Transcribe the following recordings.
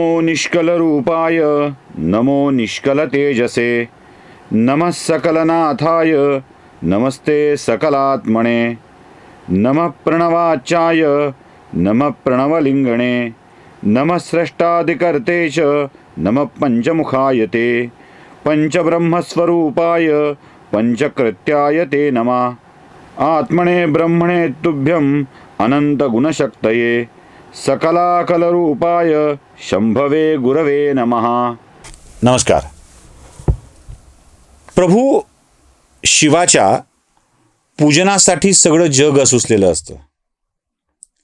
नमो निष्कलरूपाय नमो निष्कलतेजसे नमः सकलनाथाय नमस्ते सकलात्मने नमः प्रणवाचाय नमः प्रणवलिंगणे नमः स्रष्टादिकर्ते च नमः पंचमुखाय ते पंचब्रह्मस्वरूपाय पंचकृत्याय ते नमः आत्मने ब्रह्मणे तुभ्यं अनंतगुणशक्तये सकलाकलरूपाय शंभवे गुरवे नमः. नमस्कार. प्रभू शिवाच्या पूजनासाठी सगळं जग असुसलेलं असतं.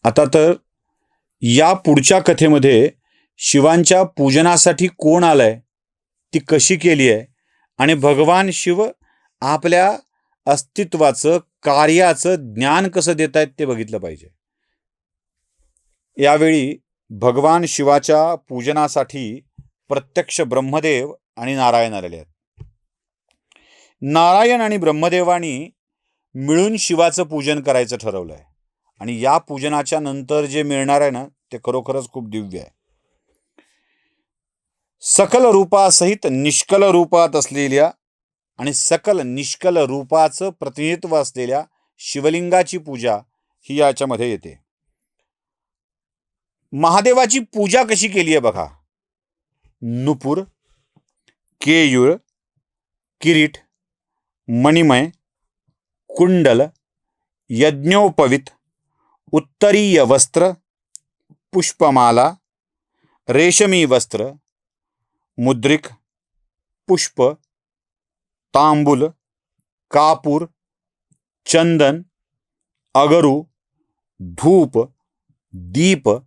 आता तर या पुढच्या कथेमध्ये शिवांच्या पूजनासाठी कोण आलंय, ती कशी केली आहे आणि भगवान शिव आपल्या अस्तित्वाचं कार्याचं ज्ञान कसं देत आहेत ते बघितलं पाहिजे. यावेळी भगवान शिवाच्या पूजनासाठी प्रत्यक्ष ब्रह्मदेव आणि नारायण आलेले आहेत. नारायण आणि ब्रह्मदेवानी मिळून शिवाचं पूजन करायचं ठरवलं आहे आणि या पूजनाच्या नंतर जे मिळणार आहे ना ते खरोखरच खूप दिव्य आहे. सकल रूपासहित निष्कल रूपात असलेल्या आणि सकल निष्कल रूपाचं प्रतिनिधित्व असलेल्या शिवलिंगाची पूजा ही याच्यामध्ये येते. महादेवाची पूजा कशी केली आहे बघा. नुपूर, केयूर, किरीट, मणिमय, कुंडल, यज्ञोपवित, उत्तरीय वस्त्र, पुष्पमाला, रेशमी वस्त्र, मुद्रिक, पुष्प, तांबूल, कापूर, चंदन, अगरू, धूप, दीप,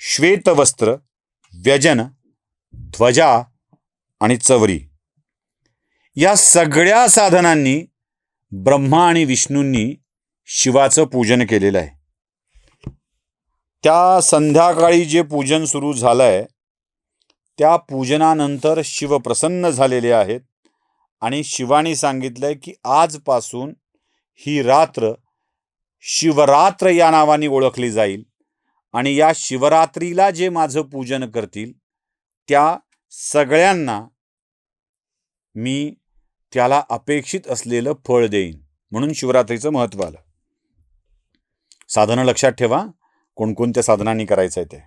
श्वेतवस्त्र, व्यजन, ध्वजा आणि चवरी या सगळ्या साधनांनी ब्रह्मा आणि विष्णूंनी शिवाचं पूजन केलेलं आहे. त्या संध्याकाळी जे पूजन सुरू झालंय त्या पूजनानंतर शिव प्रसन्न झालेले आहेत आणि शिवानी सांगितलंय की आजपासून ही रात्र शिवरात्र या नावाने ओळखली जाईल आणि या शिवरात्रीला जे माझं पूजन करतील त्या सगळ्यांना मी त्याला अपेक्षित असलेलं फळ देईन. म्हणून शिवरात्रीचं महत्त्व आलं. साधनं लक्षात ठेवा, कोणकोणत्या साधनांनी करायचं आहे ते.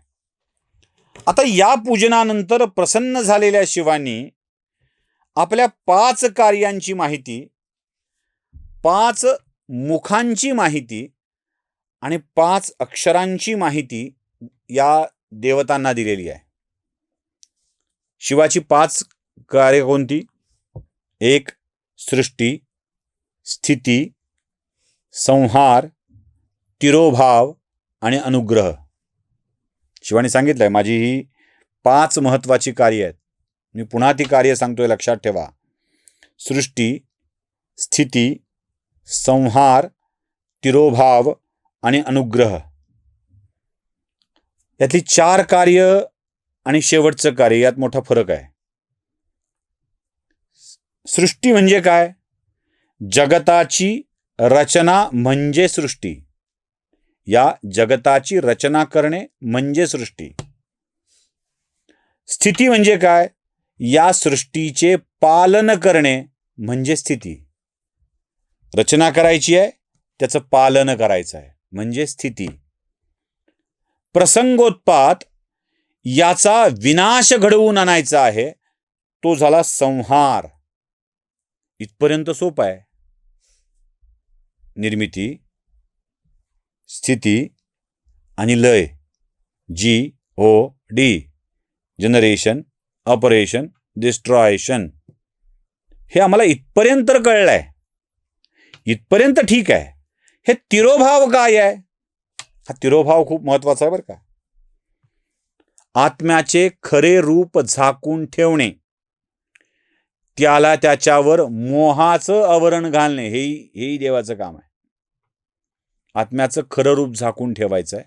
आता या पूजनानंतर प्रसन्न झालेल्या शिवानी आपल्या 5 कार्यांची माहिती, 5 मुखांची माहिती आणि 5 अक्षरांची माहिती या देवतांना दिलेली आहे. शिवाची 5 कार्य कोणती? 1. सृष्टी, स्थिती, संहार, तिरोभाव आणि अनुग्रह. शिवानी सांगितलंय माझी ही 5 महत्त्वाची कार्य आहेत. मी पुन्हा ती कार्य सांगतोय, लक्षात ठेवा. सृष्टी, स्थिती, संहार, तिरोभाव आणि अनुग्रह. यातली 4 कार्य आणि शेवटचं कार्य यात मोठा फरक आहे. सृष्टी म्हणजे काय? जगताची रचना म्हणजे सृष्टी. या जगताची रचना करणे म्हणजे सृष्टी. स्थिती म्हणजे काय? या सृष्टीचे पालन करणे म्हणजे स्थिती. रचना करायची आहे, त्याचं पालन करायचं आहे म्हणजे स्थिती. प्रसंगोत्पात, याचा विनाश घडवून आणायचा आहे, तो झाला संहार. इथपर्यंत सोपं आहे. निर्मिती, स्थिती आणि लय, GOD, जनरेशन, ऑपरेशन, डिस्ट्रॉयशन. हे आम्हाला इथपर्यंत तर कळलंय. इथपर्यंत ठीक आहे. हे तिरोभाव काय आहे? हा तिरोभाव खूप महत्वाचा आहे बरं का. आत्म्याचे खरे रूप झाकून ठेवणे, त्याला त्याच्यावर मोहाचं आवरण घालणे, हेही देवाचं काम आहे. आत्म्याचं खरं रूप झाकून ठेवायचं आहे,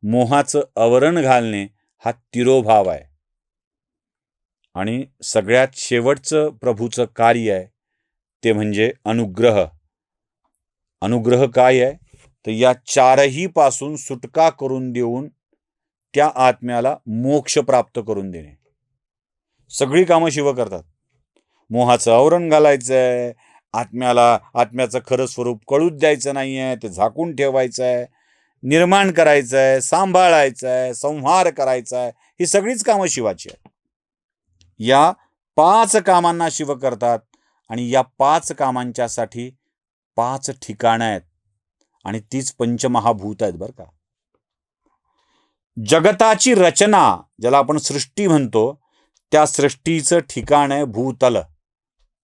मोहाचं आवरण घालणे हा तिरोभाव आहे. आणि सगळ्यात शेवटचं प्रभूचं कार्य आहे ते म्हणजे अनुग्रह. अनुग्रह काय आहे तर या 4ही पासून सुटका करून देऊन त्या आत्म्याला मोक्ष प्राप्त करून देणे. सगळी कामं शिव करतात. मोहाचं आवरण घालायचं आहे, आत्म्याचं खरं स्वरूप कळूच द्यायचं नाही आहे, ते झाकून ठेवायचं आहे, निर्माण करायचं आहे, सांभाळायचं आहे, संहार करायचा आहे, ही सगळीच कामं शिवाची आहेत. या 5 कामांना शिव करतात आणि या 5 कामांच्यासाठी 5 ठिकाणं आहेत आणि तीच पंचमहाभूत आहेत बरं का. जगताची रचना, ज्याला आपण सृष्टी म्हणतो, त्या सृष्टीचं ठिकाण आहे भूतल,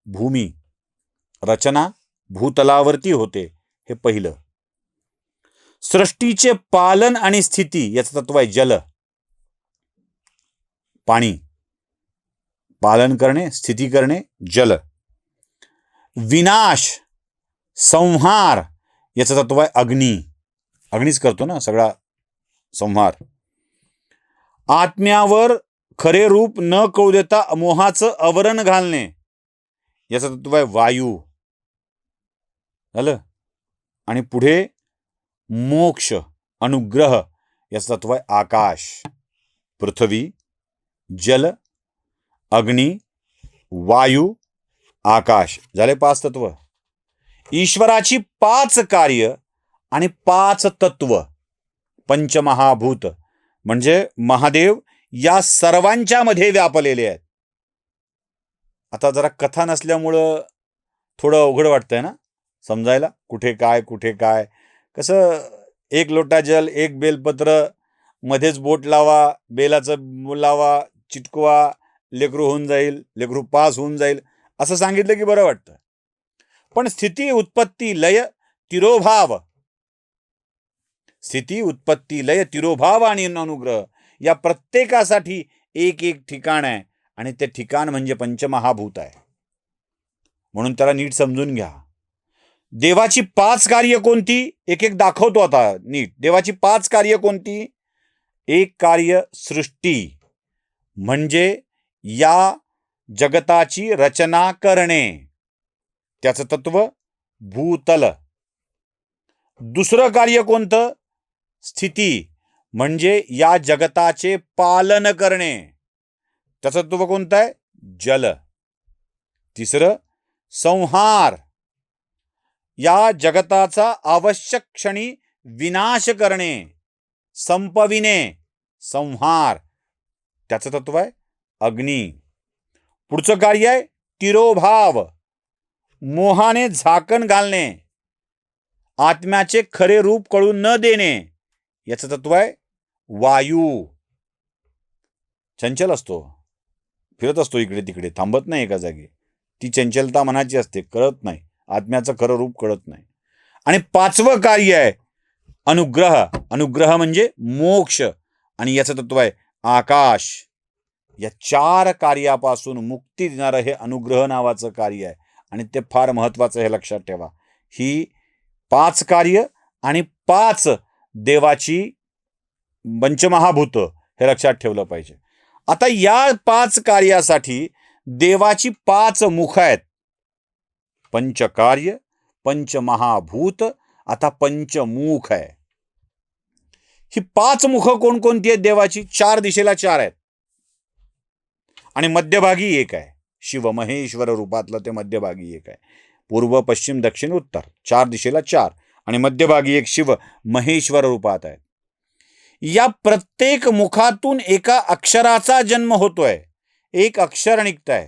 भूमी. रचना भूतलावरती होते, हे पहिलं. सृष्टीचे पालन आणि स्थिती याचं तत्व आहे जल, पाणी. पालन करणे, स्थिती करणे, जल. विनाश, संहार याचं तत्व आहे अग्नी. अग्नीच करतो ना सगळा संहार. आत्म्यावर खरे रूप न कळू देता मोहाचं आवरण घालणे याचं तत्व आहे वायू. झालं. आणि पुढे मोक्ष, अनुग्रह याचं तत्व आहे आकाश. पृथ्वी, जल, अग्नी, वायू, आकाश. झाले 5 तत्व. ईश्वराची 5 कार्य आणि 5 तत्व, पंचमहाभूत, म्हणजे महादेव या सर्वांच्या मध्ये व्यापलेले आहेत. आता जरा कथा नसल्यामुळं थोडं अवघड वाटतंय ना समजायला, कुठे काय. कसं 1 लोटा जल, 1 बेलपत्र, मध्येच बोट लावा, बेलाचं लावा, चिटकवा, लेकरू होऊन जाईल, लेकरू पास होऊन जाईल, असं सांगितलं की बरं वाटतं. पण स्थिती, उत्पत्ती, लय, तिरोभाव, स्थिती, उत्पत्ती, लय, तिरोभाव आणि अनुग्रह या प्रत्येकासाठी एक ठिकाण आहे आणि ते ठिकाण म्हणजे पंचमहाभूत आहे. म्हणून त्याला नीट समजून घ्या. देवाची 5 कार्य कोणती, एक दाखवतो आता नीट. देवाची 5 कार्य कोणती? एक कार्य सृष्टी, म्हणजे या जगताची रचना करणे, त्याचं तत्व भूतल. दुसरं कार्य कोणतं? स्थिती, म्हणजे या जगताचे पालन करणे, त्याचं तत्व कोणतं आहे? जल. तिसरं संहार, या जगताचा आवश्यक क्षणी विनाश करणे, संपविणे, संहार, त्याचं तत्व आहे अग्नी. पुढचं कार्य आहे तिरोभाव, मोहाने झाकण घालणे, आत्म्याचे खरे रूप कळून न देणे, याचं तत्व आहे वायू. चंचल असतो, फिरत असतो इकडे तिकडे, थांबत नाही एका जागी. ती चंचलता मनाची असते, कळत नाही, आत्म्याचं खरं रूप कळत नाही. आणि 5वं कार्य आहे अनुग्रह. अनुग्रह म्हणजे मोक्ष आणि याचं तत्व आहे आकाश. या 4 कार्यापासून मुक्ती देणारं हे अनुग्रह नावाचं कार्य आहे आणि ते फार महत्वाचं, हे लक्षात ठेवा. ही 5 कार्य आणि 5 देवाची पंचमहाभूत, हे लक्षात ठेवलं पाहिजे. आता या 5 कार्यासाठी देवाची 5 मुख आहेत. पंचकार्य, पंचमहाभूत, आता पंचमुख आहे. ही 5 मुख कोणकोणती आहेत देवाची? 4 दिशेला 4 आहेत आणि मध्यभागी 1 आहे. शिव महेश्वर रूपातलं ते मध्यभागी 1 आहे. पूर्व, पश्चिम, दक्षिण, उत्तर, 4 दिशेला 4 आणि मध्यभागी 1 शिव महेश्वर रूपात आहे. या प्रत्येक मुखातून एका अक्षराचा जन्म होतोय, एक अक्षर निघत आहे.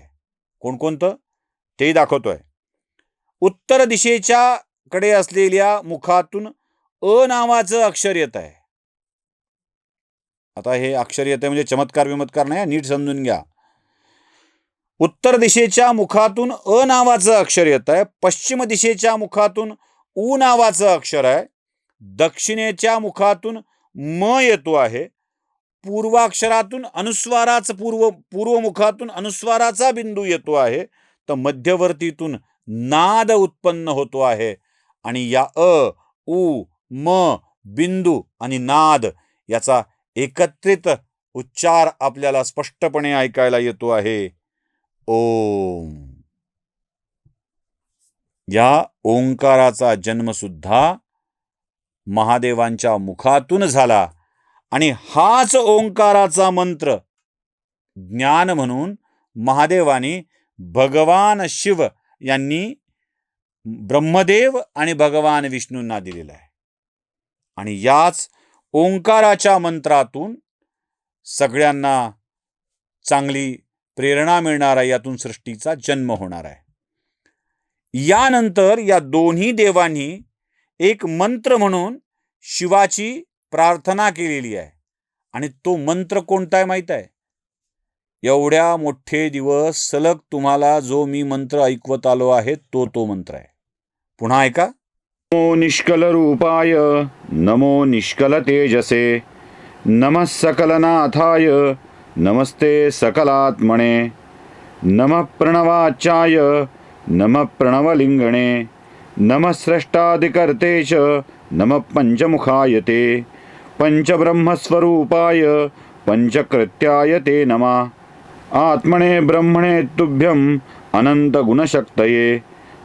कोणकोणतं ते दाखवतोय. उत्तर दिशेच्या कडे असलेल्या मुखातून अ नावाचं अक्षर येत आहे. आता हे अक्षर येत आहे म्हणजे चमत्कार विमत्कार नाही, नीट समजून घ्या. उत्तर दिशेच्या मुखातून अ नावाचं अक्षर येत आहे. पश्चिम दिशेच्या मुखातून उ नावाचं अक्षर आहे. दक्षिणेच्या मुखातून म येतो आहे. पूर्वाक्षरातून अनुस्वाराचं पूर्व मुखातून अनुस्वाराचा बिंदू येतो आहे. तर मध्यवर्तीतून नाद उत्पन्न होतो आहे आणि या अ, उ, म बिंदू आणि नाद याचा एकत्रित उच्चार आपल्याला स्पष्टपणे ऐकायला येतो आहे. ओम. या ओंकाराचा जन्म सुद्धा महादेवांच्या मुखातून झाला आणि हाच ओंकाराचा मंत्र ज्ञान म्हणून महादेवाने भगवान शिव यांनी ब्रह्मदेव आणि भगवान विष्णूंना दिलेला आहे. आणि याच ओंकाराच्या मंत्रातून सगळ्यांना चांगली प्रेरणा मिळणार आहे, यातून सृष्टीचा जन्म होणार आहे. यानंतर या दोन्ही देवांनी एक मंत्र म्हणून शिवाची प्रार्थना केलेली आहे. आणि तो मंत्र कोणता आहे माहीत आहे? एवढ्या मोठे दिवस सलग तुम्हाला जो मी मंत्र ऐकवत आलो आहे तो मंत्र आहे. पुन्हा ऐका. नमो निष्कल रूपाय नमो निष्कल तेजसे नमः सकलनाथाय नमस्ते सकलात्मने नमः प्रणवाचाय नमः प्रणवलिंगणे नमः स्रष्टादिकर्ते च नमः पंचमुखाय ते पंचब्रह्मस्वरूपाय पंचकृत्याय ते नमः आत्मने ब्रह्मणे तुभ्यं अनंतगुणशक्तये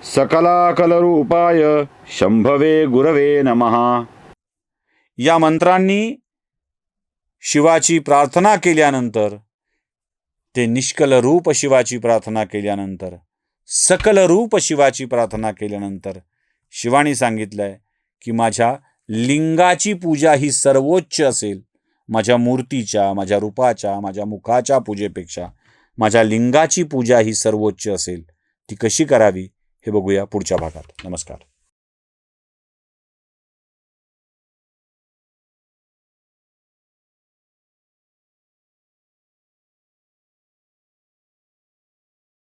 सकलाकलरूपाय शंभवे गुरवे नमः. या मंत्रांनी शिवाची प्रार्थना केल्यानंतर, ते निष्कल रूप शिवाची प्रार्थना केल्यानंतर, सकल रूप शिवाची प्रार्थना केल्यानंतर शिवानी सांगितलंय की माझ्या लिंगाची पूजा ही सर्वोच्च असेल. माझ्या मूर्तीच्या, माझ्या रूपाच्या, माझ्या मुखाच्या पूजेपेक्षा माझ्या लिंगाची पूजा ही सर्वोच्च असेल. ती कशी करावी हे बघूया पुढच्या भागात. नमस्कार.